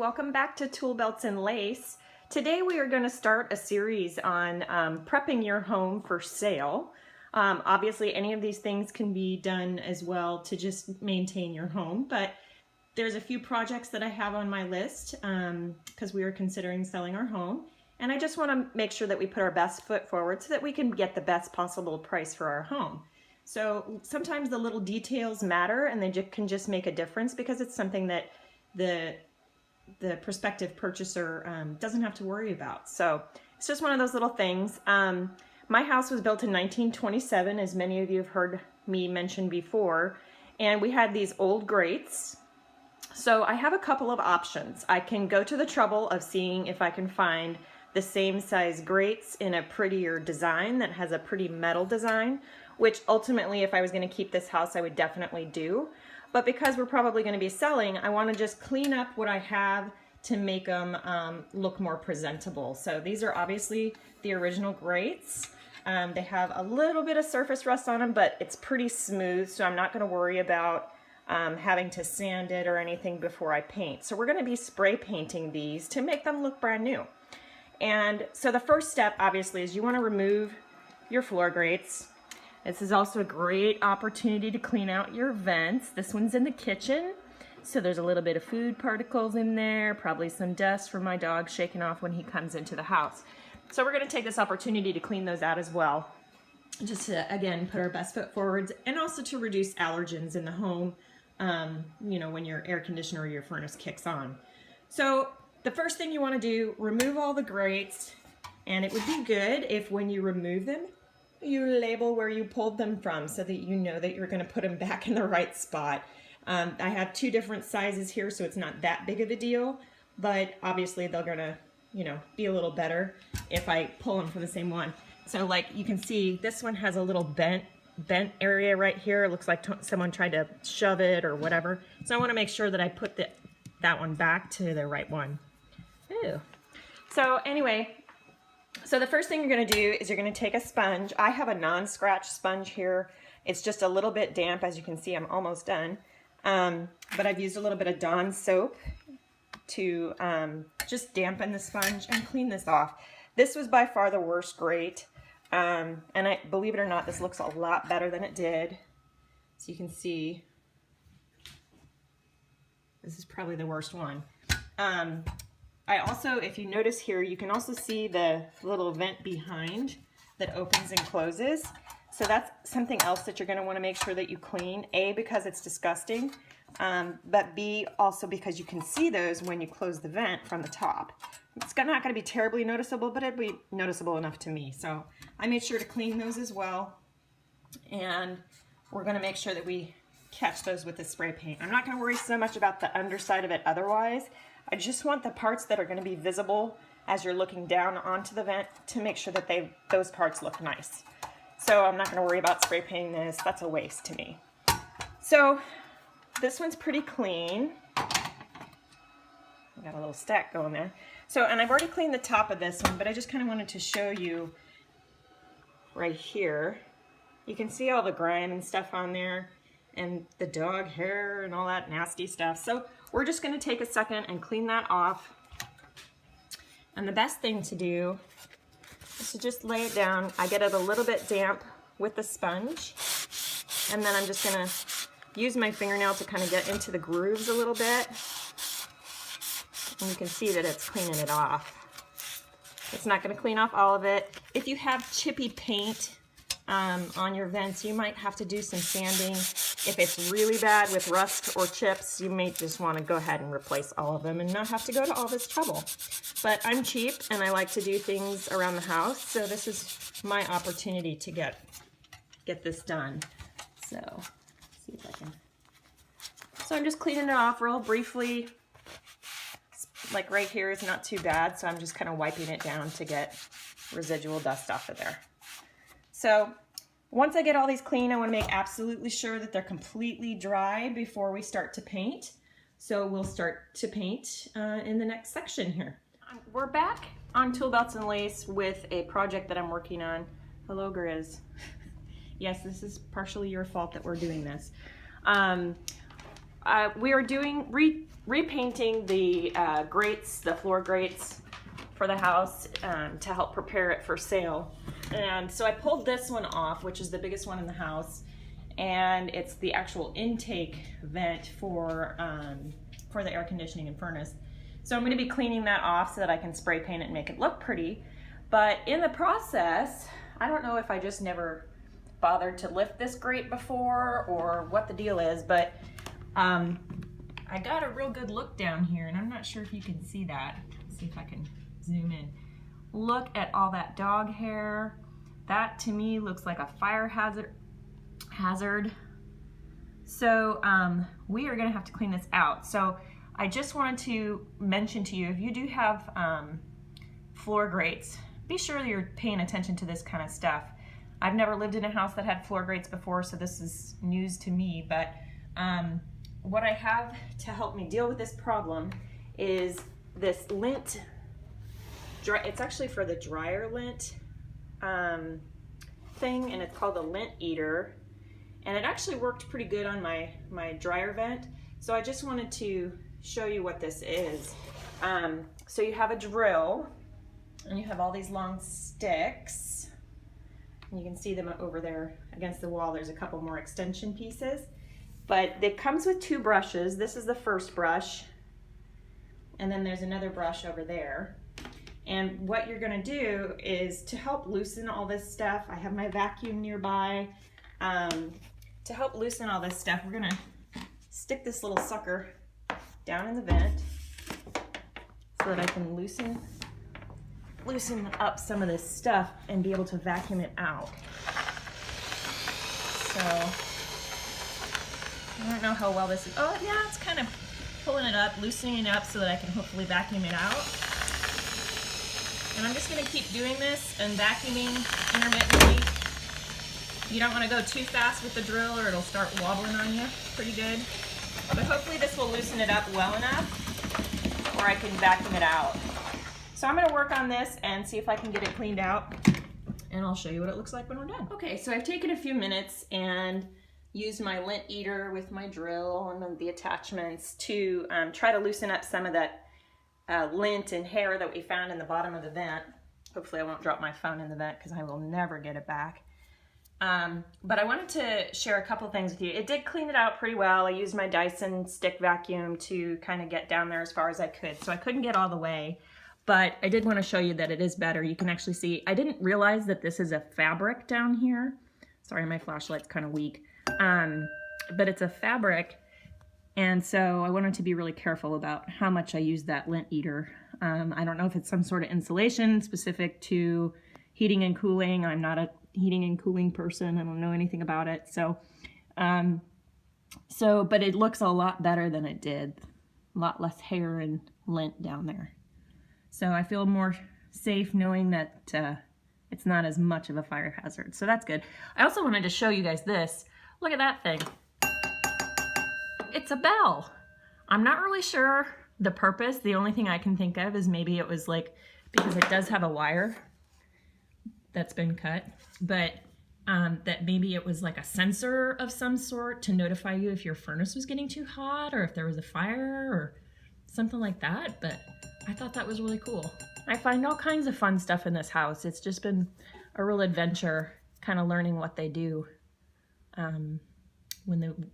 welcome back to ToolBelts Lace. Today we are going to start a series on prepping your home for sale. Obviously any of these things can be done as well to just maintain your home, but there's a few projects that I have on my list because we are considering selling our home, and I just want to make sure that we put our best foot forward so that we can get the best possible price for our home. So sometimes the little details matter, and they can just make a difference because it's something that the prospective purchaser doesn't have to worry about. So it's just one of those little things. My house was built in 1927, as many of you have heard me mention before, and we had these old grates. So I have a couple of options. I can go to the trouble of seeing if I can find the same size grates in a prettier design that has a pretty metal design, which ultimately, if I was going to keep this house, I would definitely do. But because we're probably going to be selling, I want to just clean up what I have to make them look more presentable. So these are obviously the original grates. They have a little bit of surface rust on them, but it's pretty smooth, so I'm not going to worry about having to sand it or anything before I paint. So we're going to be spray painting these to make them look brand new. And so the first step, obviously, is you want to remove your floor grates. This is also a great opportunity to clean out your vents. This one's in the kitchen, so there's a little bit of food particles in there, probably some dust from my dog shaking off when he comes into the house. So we're going to take this opportunity to clean those out as well, just to, again, put our best foot forwards, and also to reduce allergens in the home, you know, when your air conditioner or your furnace kicks on. So the first thing you want to do, remove all the grates, and it would be good if when you remove them, you label where you pulled them from so that you know that you're going to put them back in the right spot. I have two different sizes here, so it's not that big of a deal, but obviously they're going to, you know, be a little better if I pull them from the same one. So like you can see, this one has a little bent area right here. It looks like someone tried to shove it or whatever. So I want to make sure that I put that one back to the right one. Ew. So anyway, so the first thing you're going to do is you're going to take a sponge. I have a non-scratch sponge here. It's just a little bit damp. As you can see, I'm almost done. But I've used a little bit of Dawn soap to just dampen the sponge and clean this off. This was by far the worst grate. And believe it or not, this looks a lot better than it did. So you can see, this is probably the worst one. I also, if you notice here, you can also see the little vent behind that opens and closes. So that's something else that you're going to want to make sure that you clean. A, because it's disgusting, but B, also because you can see those when you close the vent from the top. It's not going to be terribly noticeable, but it'd be noticeable enough to me. So I made sure to clean those as well. And we're going to make sure that we catch those with the spray paint. I'm not going to worry so much about the underside of it otherwise. I just want the parts that are going to be visible as you're looking down onto the vent to make sure that those parts look nice. So I'm not going to worry about spray painting this. That's a waste to me. So this one's pretty clean. I got a little stack going there. So, and I've already cleaned the top of this one, but I just kind of wanted to show you right here. You can see all the grime and stuff on there, and the dog hair and all that nasty stuff. So we're just going to take a second and clean that off. And the best thing to do is to just lay it down. I get it a little bit damp with the sponge, and then I'm just going to use my fingernail to kind of get into the grooves a little bit. And you can see that it's cleaning it off. It's not going to clean off all of it. If you have chippy paint on your vents, you might have to do some sanding. If it's really bad with rust or chips, you may just want to go ahead and replace all of them and not have to go to all this trouble. But I'm cheap and I like to do things around the house, so this is my opportunity to get this done. So let's see if I can. So I'm just cleaning it off real briefly. Like right here is not too bad, so I'm just kind of wiping it down to get residual dust off of there. So once I get all these clean, I want to make absolutely sure that they're completely dry before we start to paint. So we'll start to paint in the next section here. We're back on ToolBelts Lace with a project that I'm working on. Hello, Grizz. Yes, this is partially your fault that we're doing this. We are repainting the grates, the floor grates for the house to help prepare it for sale. And so I pulled this one off, which is the biggest one in the house, and it's the actual intake vent for the air conditioning and furnace. So I'm going to be cleaning that off so that I can spray paint it and make it look pretty. But in the process, I don't know if I just never bothered to lift this grate before or what the deal is, but I got a real good look down here, and I'm not sure if you can see that. Let's see if I can zoom in. Look at all that dog hair. That to me looks like a fire hazard. So we are gonna have to clean this out. So I just wanted to mention to you, if you do have floor grates, be sure that you're paying attention to this kind of stuff. I've never lived in a house that had floor grates before, so this is news to me, but what I have to help me deal with this problem is this lint. It's actually for the dryer lint thing, and it's called a lint eater, and it actually worked pretty good on my dryer vent. So I just wanted to show you what this is. So you have a drill, and you have all these long sticks. And you can see them over there against the wall. There's a couple more extension pieces. But it comes with two brushes. This is the first brush, and then there's another brush over there. And what you're gonna do is, to help loosen all this stuff, I have my vacuum nearby. To help loosen all this stuff, we're gonna stick this little sucker down in the vent so that I can loosen up some of this stuff and be able to vacuum it out. So, I don't know how well this is. Oh yeah, it's kind of pulling it up, loosening it up so that I can hopefully vacuum it out. And I'm just gonna keep doing this and vacuuming intermittently. You don't wanna go too fast with the drill or it'll start wobbling on you pretty good. But hopefully this will loosen it up well enough where I can vacuum it out. So I'm gonna work on this and see if I can get it cleaned out, and I'll show you what it looks like when we're done. Okay, so I've taken a few minutes and used my lint eater with my drill and then the attachments to try to loosen up some of that lint and hair that we found in the bottom of the vent. Hopefully I won't drop my phone in the vent because I will never get it back. But I wanted to share a couple things with you. It did clean it out pretty well. I used my Dyson stick vacuum to kind of get down there as far as I could. So I couldn't get all the way, but I did want to show you that it is better. You can actually see, I didn't realize that this is a fabric down here. Sorry, my flashlight's kind of weak. But it's a fabric, and so I wanted to be really careful about how much I use that lint eater. I don't know if it's some sort of insulation specific to heating and cooling. I'm not a heating and cooling person. I don't know anything about it. So, but it looks a lot better than it did. A lot less hair and lint down there. So I feel more safe knowing that it's not as much of a fire hazard. So that's good. I also wanted to show you guys this. Look at that thing. It's a bell. I'm not really sure the purpose. The only thing I can think of is maybe it was like, because it does have a wire that's been cut, but that maybe it was like a sensor of some sort to notify you if your furnace was getting too hot or if there was a fire or something like that. But I thought that was really cool. I find all kinds of fun stuff in this house. It's just been a real adventure kind of learning what they do.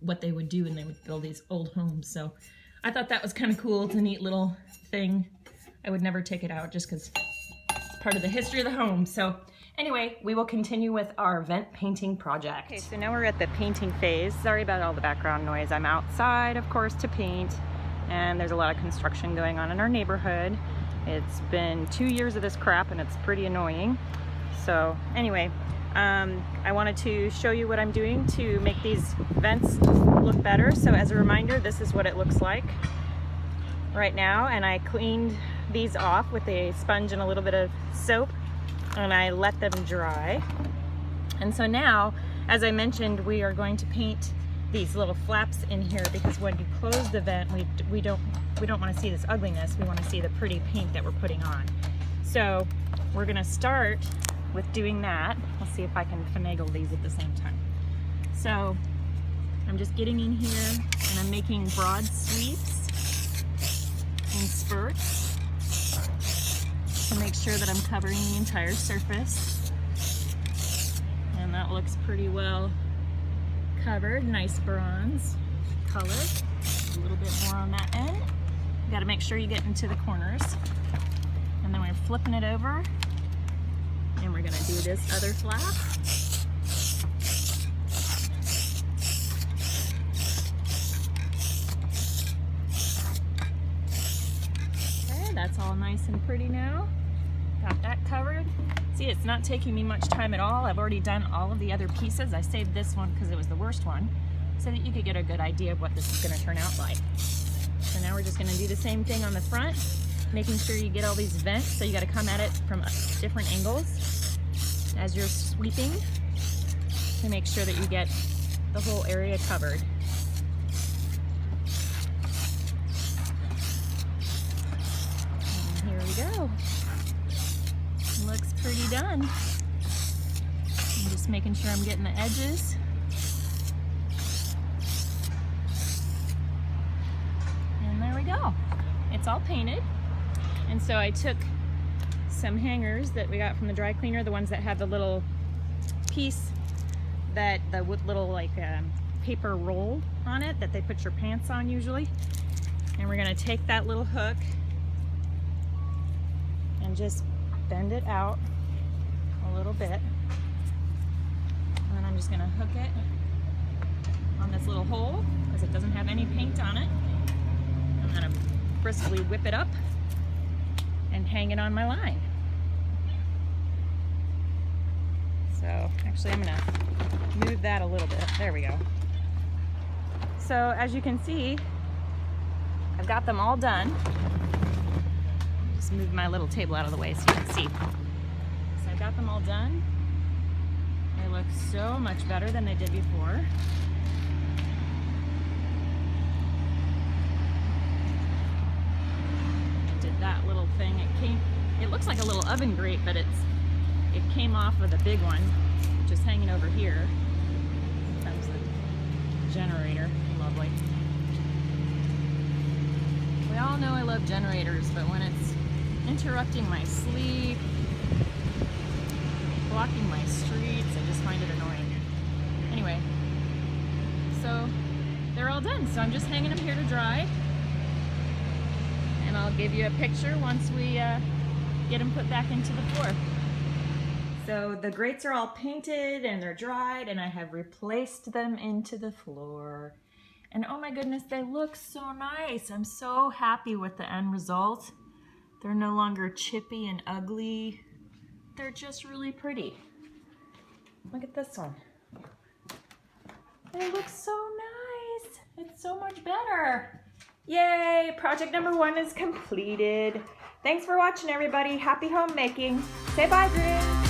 What they would do when they would build these old homes. So I thought that was kind of cool. It's a neat little thing. I would never take it out just because it's part of the history of the home. So anyway, we will continue with our vent painting project. Okay, so now we're at the painting phase. Sorry about all the background noise. I'm outside, of course, to paint, and there's a lot of construction going on in our neighborhood. It's been 2 years of this crap and it's pretty annoying. So anyway, I wanted to show you what I'm doing to make these vents look better. So as a reminder, this is what it looks like right now, and I cleaned these off with a sponge and a little bit of soap, and I let them dry. And so now, as I mentioned, we are going to paint these little flaps in here, because when you close the vent, we don't want to see this ugliness. We want to see the pretty paint that we're putting on. So we're going to start with doing that. Let's see if I can finagle these at the same time. So I'm just getting in here and I'm making broad sweeps in spurts to make sure that I'm covering the entire surface. And that looks pretty well covered. Nice bronze color. A little bit more on that end. You got to make sure you get into the corners. And then we're flipping it over. And we're going to do this other flap. Okay, that's all nice and pretty now. Got that covered. See, it's not taking me much time at all. I've already done all of the other pieces. I saved this one because it was the worst one, so that you could get a good idea of what this is going to turn out like. So now we're just going to do the same thing on the front, making sure you get all these vents, so you got to come at it from different angles as you're sweeping to make sure that you get the whole area covered. And here we go. Looks pretty done. I'm just making sure I'm getting the edges. And there we go. It's all painted. And so I took some hangers that we got from the dry cleaner, the ones that have the little piece that the little like paper roll on it that they put your pants on usually. And we're gonna take that little hook and just bend it out a little bit. And then I'm just gonna hook it on this little hole because it doesn't have any paint on it. I'm gonna briskly whip it up and hang it on my line. So actually I'm gonna move that a little bit. There we go. So as you can see, I've got them all done. Just move my little table out of the way so you can see. So I've got them all done. They look so much better than they did before. I did that little thing. It looks like a little oven grate, but it came off of the big one, which is hanging over here. That was the generator. Lovely. We all know I love generators, but when it's interrupting my sleep, blocking my streets, I just find it annoying. Anyway, so they're all done. So I'm just hanging them here to dry. And I'll give you a picture once we get them put back into the floor. So the grates are all painted and they're dried, and I have replaced them into the floor. And oh my goodness, they look so nice. I'm so happy with the end result. They're no longer chippy and ugly. They're just really pretty. Look at this one. They look so nice. It's so much better. Yay, project number 1 is completed. Thanks for watching, everybody. Happy homemaking. Say bye, Drew.